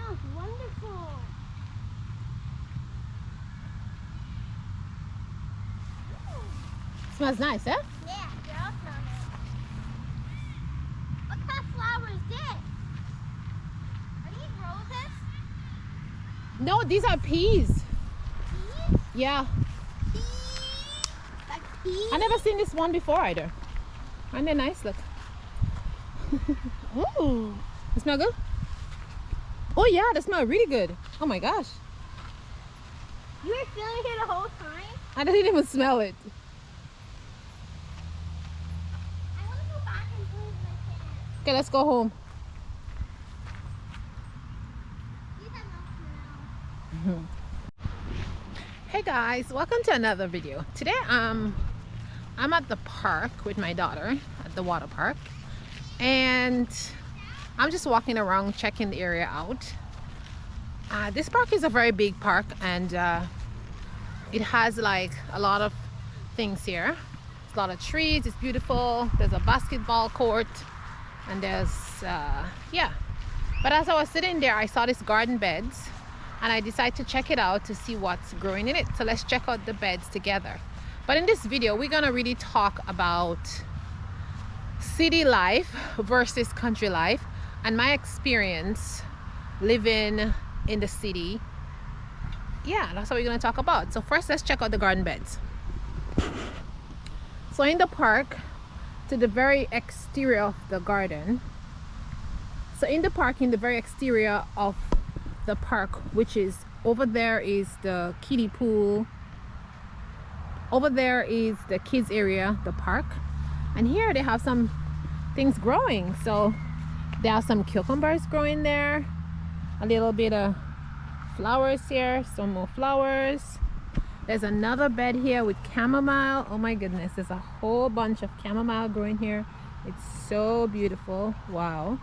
smells wonderful. Smells nice, eh? Yeah, they all smell nice. What kind of flower is this? Are these roses? No, these are peas. Peas? Yeah. Peas? Like peas? I never seen this one before either. Aren't they nice? Look. Ooh. They smell good? Oh yeah, they smell really good. Oh my gosh. You were feeling it the whole time? I didn't even smell it. I want to go back and play with my kids. Okay, let's go home. These are no smell. Hey guys, welcome to another video. Today I'm at the park with my daughter at the water park, and I'm just walking around checking the area out. This park is a very big park, and it has like a lot of things here. It's a lot of trees. It's beautiful. There's a basketball court, and there's yeah. But as I was sitting there, I saw this garden beds, and I decided to check it out to see what's growing in it. So let's check out the beds together. But in this video, we're gonna really talk about city life versus country life and my experience living in the city. Yeah, that's what we're gonna talk about. So first, let's check out the garden beds. So in the park, to the very exterior of the garden, so in the park, in the very exterior of the park, which is over there, is the kiddie pool. Over there is the kids area, the park, and here they have some things growing. So there are some cucumbers growing there, a little bit of flowers here, some more flowers. There's another bed here with chamomile. Oh my goodness, there's a whole bunch of chamomile growing here. It's so beautiful. Wow.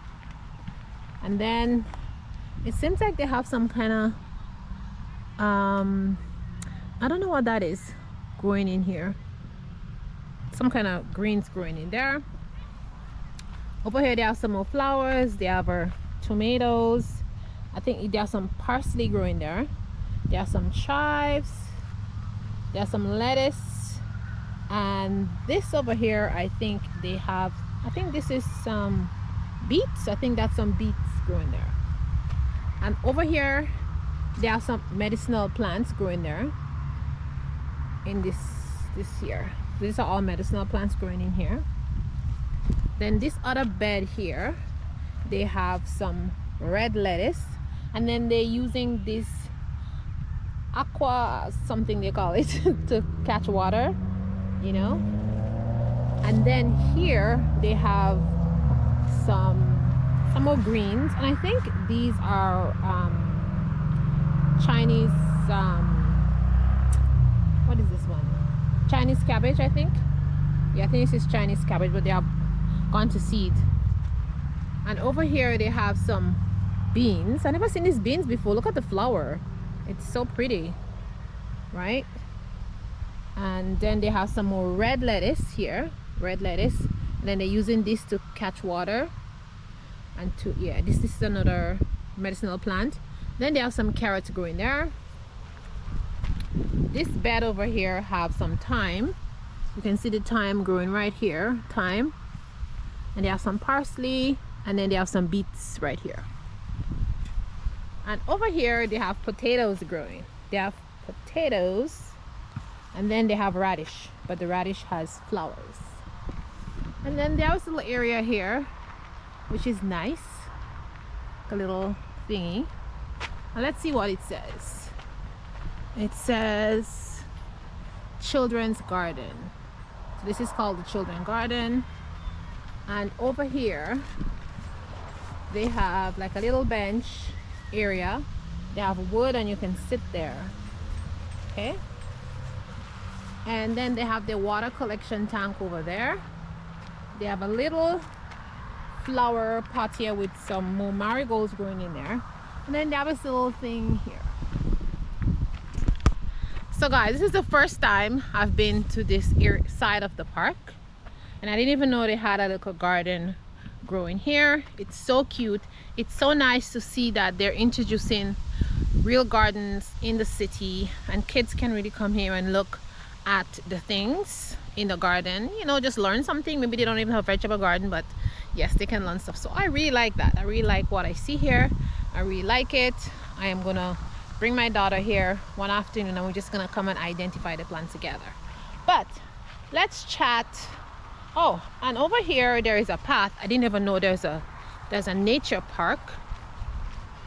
And then it seems like they have some kind of I don't know what that is growing in here. Some kind of greens growing in there. Over here they have some more flowers. They have our tomatoes. I think there are some parsley growing there. There are some chives. There are some lettuce. And this over here, I think they have, I think this is some beets. I think that's some beets growing there. And over here there are some medicinal plants growing there in this here. These are all medicinal plants growing in here. Then this other bed here, they have some red lettuce, and then they're using this aqua something they call it to catch water, you know. And then here they have some more greens, and I think these are Chinese what is this one? Chinese cabbage, I think. Yeah, I think this is Chinese cabbage, but they have gone to seed. And over here they have some beans. I never seen these beans before. Look at the flower. It's so pretty, right? And then they have some more red lettuce here, red lettuce, and then they're using this to catch water. And to, yeah, this is another medicinal plant. Then they have some carrots growing there. This bed over here have some thyme. You can see the thyme growing right here, thyme. And they have some parsley, and then they have some beets right here. And over here they have potatoes growing. They have potatoes, and then they have radish, but the radish has flowers. And then there's a little area here which is nice, a little thingy. And let's see what it says. It says children's garden. So this is called the children's garden. And over here they have like a little bench area. They have wood and you can sit there, okay. And then they have their water collection tank over there. They have a little flower pot here with some more marigolds growing in there. And then they have this little thing here. So guys, this is the first time I've been to this side of the park, and I didn't even know they had a little garden growing here. It's so cute. It's so nice to see that they're introducing real gardens in the city, and kids can really come here and look at the things in the garden, you know, just learn something. Maybe they don't even have a vegetable garden, but yes, they can learn stuff. So I really like that. I really like what I see here. I really like it. I am gonna bring my daughter here one afternoon and we're just gonna come and identify the plants together. But let's chat. Oh, and over here there is a path. I didn't even know there's a nature park.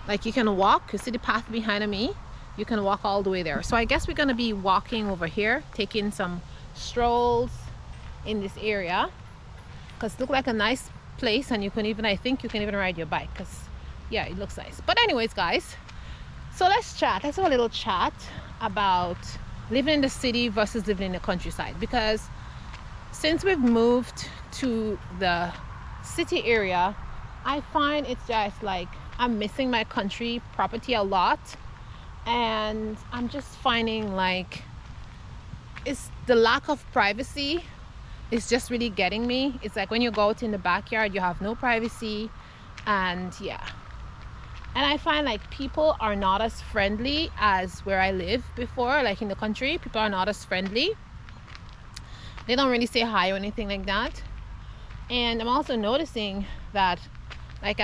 Like you can walk, you see the path behind me, you can walk all the way there. So I guess we're gonna be walking over here, taking some strolls in this area, because it looks like a nice place, and you can even, I think you can even ride your bike, because yeah, it looks nice. But anyways guys, so let's chat. Let's have a little chat about living in the city versus living in the countryside, because since we've moved to the city area, I find it's just like I'm missing my country property a lot, and I'm just finding like it's the lack of privacy is just really getting me. It's like when you go out in the backyard, you have no privacy, and yeah. And I find like people are not as friendly as where I lived before. Like in the country, people are not as friendly. They don't really say hi or anything like that. And I'm also noticing that like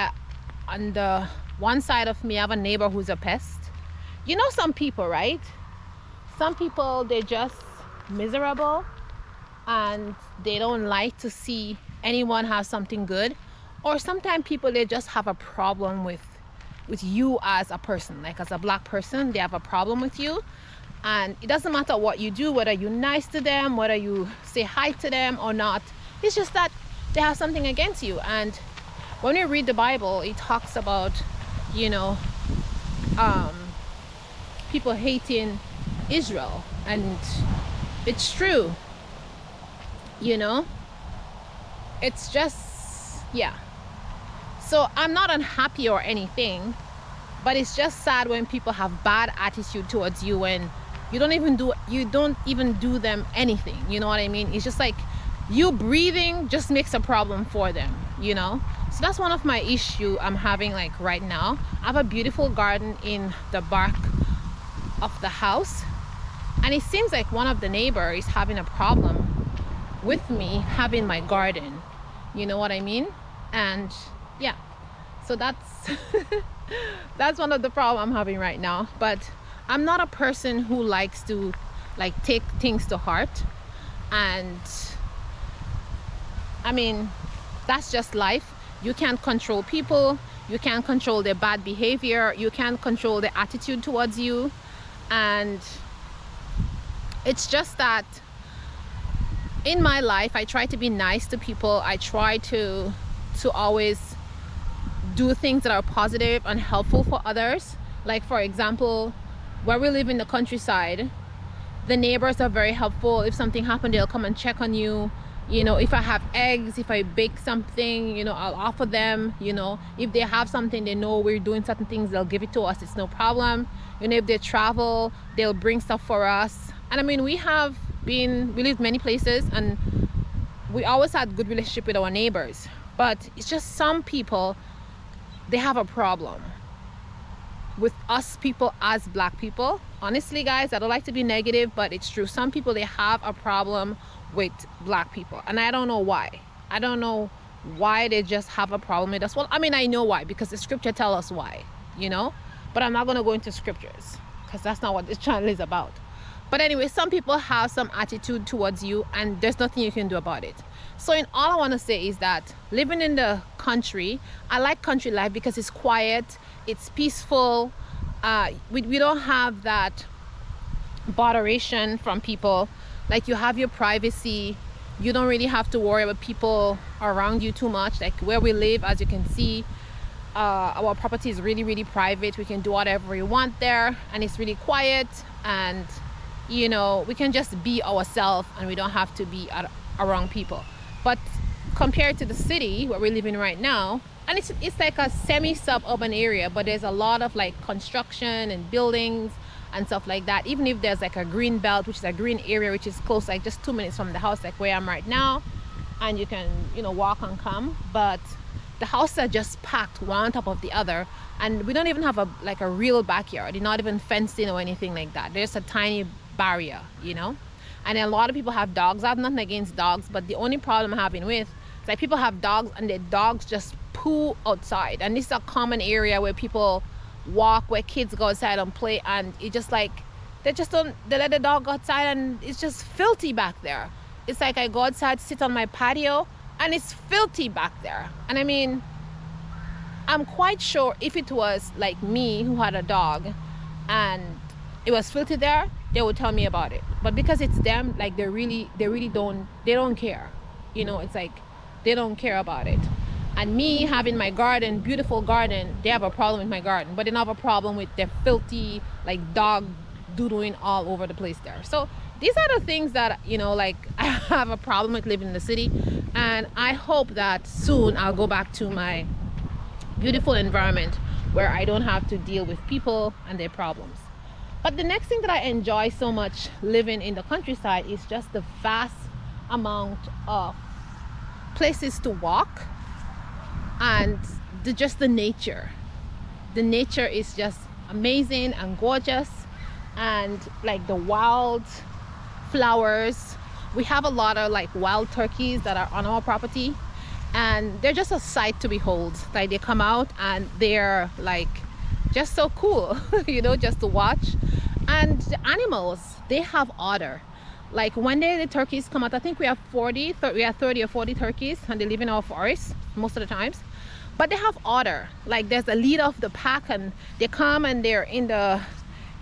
on the one side of me, I have a neighbor who's a pest. You know, some people, right? Some people, they're just miserable and they don't like to see anyone have something good. Or sometimes people, they just have a problem with you as a person. Like as a black person, they have a problem with you, and it doesn't matter what you do, whether you're nice to them, whether you say hi to them or not. It's just that they have something against you. And when you read the Bible, it talks about, you know, people hating Israel, and it's true, you know. It's just, yeah. So I'm not unhappy or anything, but it's just sad when people have bad attitude towards you and you don't even do them anything. You know what I mean? It's just like you breathing just makes a problem for them, you know. So that's one of my issue I'm having like right now. I have a beautiful garden in the back of the house, and it seems like one of the neighbors is having a problem with me having my garden. You know what I mean? And yeah, so that's that's one of the problems I'm having right now. But I'm not a person who likes to like take things to heart, and I mean, that's just life. You can't control people, you can't control their bad behavior, you can't control their attitude towards you. And it's just that in my life, I try to be nice to people. I try to always do things that are positive and helpful for others. Like for example, where we live in the countryside, the neighbors are very helpful. If something happened, they'll come and check on you. You know, if I have eggs, if I bake something, you know, I'll offer them. You know, if they have something, they know we're doing certain things, they'll give it to us. It's no problem. You know, if they travel, they'll bring stuff for us. And I mean, we lived many places, and we always had good relationship with our neighbors. But it's just some people, they have a problem with us people as black people. Honestly guys, I don't like to be negative, but it's true. Some people, they have a problem with black people, and I don't know why. I don't know why they just have a problem with us. Well, I mean, I know why, because the scripture tells us why, you know, but I'm not going to go into scriptures because that's not what this channel is about. But anyway, some people have some attitude towards you, and there's nothing you can do about it. So in all I want to say is that living in the country, I like country life because it's quiet, it's peaceful. We don't have that botheration from people. Like you have your privacy. You don't really have to worry about people around you too much. Like where we live, as you can see, our property is really, really private. We can do whatever we want there, and it's really quiet, and you know, we can just be ourselves, and we don't have to be around people. But compared to the city where we're living right now, and it's like a semi-suburban area, but there's a lot of like construction and buildings and stuff like that. Even if there's like a green belt, which is a green area, which is close, like just 2 minutes from the house, like where I'm right now, and you can, you know, walk and come. But the houses are just packed one on top of the other, and we don't even have a like a real backyard. You're not even fenced in or anything like that. There's a tiny barrier, you know. And a lot of people have dogs. I have nothing against dogs, but the only problem I'm having with is like people have dogs and their dogs just poo outside, and this is a common area where people walk, where kids go outside and play, and it just like they let the dog go outside and it's just filthy back there. It's like I go outside, sit on my patio, and it's filthy back there. And I mean, I'm quite sure if it was like me who had a dog and it was filthy there, they would tell me about it. But because it's them, like they really don't care, you know. It's like they don't care about it. And me having my garden, beautiful garden, they have a problem with my garden, but they don't have a problem with their filthy like dog doodling all over the place there. So these are the things that, you know, like I have a problem with living in the city, and I hope that soon I'll go back to my beautiful environment where I don't have to deal with people and their problems. But the next thing that I enjoy so much living in the countryside is just the vast amount of places to walk, and just the nature. The nature is just amazing and gorgeous, and like the wild flowers. We have a lot of like wild turkeys that are on our property, and they're just a sight to behold. Like they come out and they're like just so cool you know, just to watch. And the animals, they have order. Like when the turkeys come out, I think we have 30 or 40 turkeys, and they live in our forest most of the times, but they have order. Like there's a leader of the pack, and they come and they're in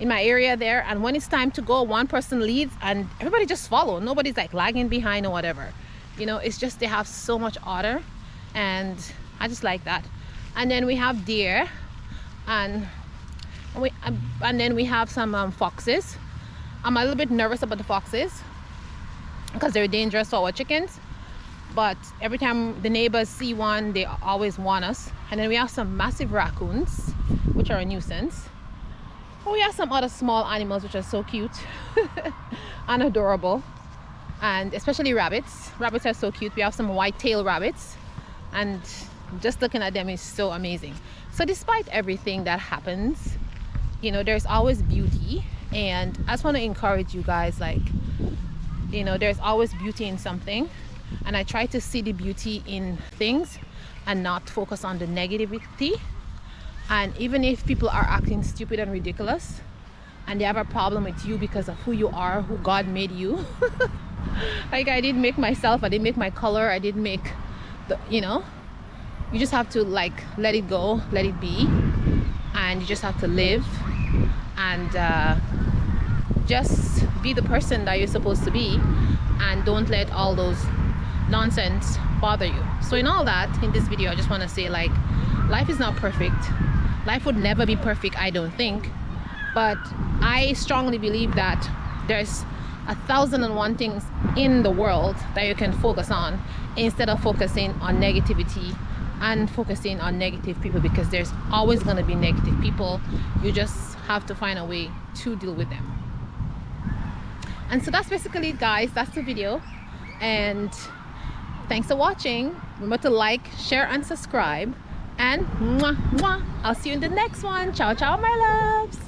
my area there, and when it's time to go, one person leads and everybody just follow. Nobody's like lagging behind or whatever, you know. It's just they have so much order, and I just like that. And then we have deer, and then we have some foxes. I'm a little bit nervous about the foxes because they're dangerous for our chickens, but every time the neighbors see one, they always warn us. And then we have some massive raccoons, which are a nuisance. Oh, we have some other small animals which are so cute and adorable, and especially rabbits. Rabbits are so cute. We have some white-tailed rabbits, and just looking at them is so amazing. So despite everything that happens, you know, there's always beauty. And I just want to encourage you guys, like, you know, there's always beauty in something, and I try to see the beauty in things and not focus on the negativity. And even if people are acting stupid and ridiculous and they have a problem with you because of who you are, who God made you like I didn't make myself, I didn't make my color, I didn't make the, you know, you just have to like let it go, let it be, and you just have to live and just be the person that you're supposed to be, and don't let all those nonsense bother you. So in all that, in this video, I just want to say, like, life is not perfect. Life would never be perfect, I don't think, but I strongly believe that there's 1,001 things in the world that you can focus on instead of focusing on negativity and focusing on negative people, because there's always going to be negative people. You just have to find a way to deal with them. And so that's basically it, guys. That's the video, and thanks for watching. Remember to like, share, and subscribe. And mwah, mwah. I'll see you in the next one. Ciao, ciao, my loves.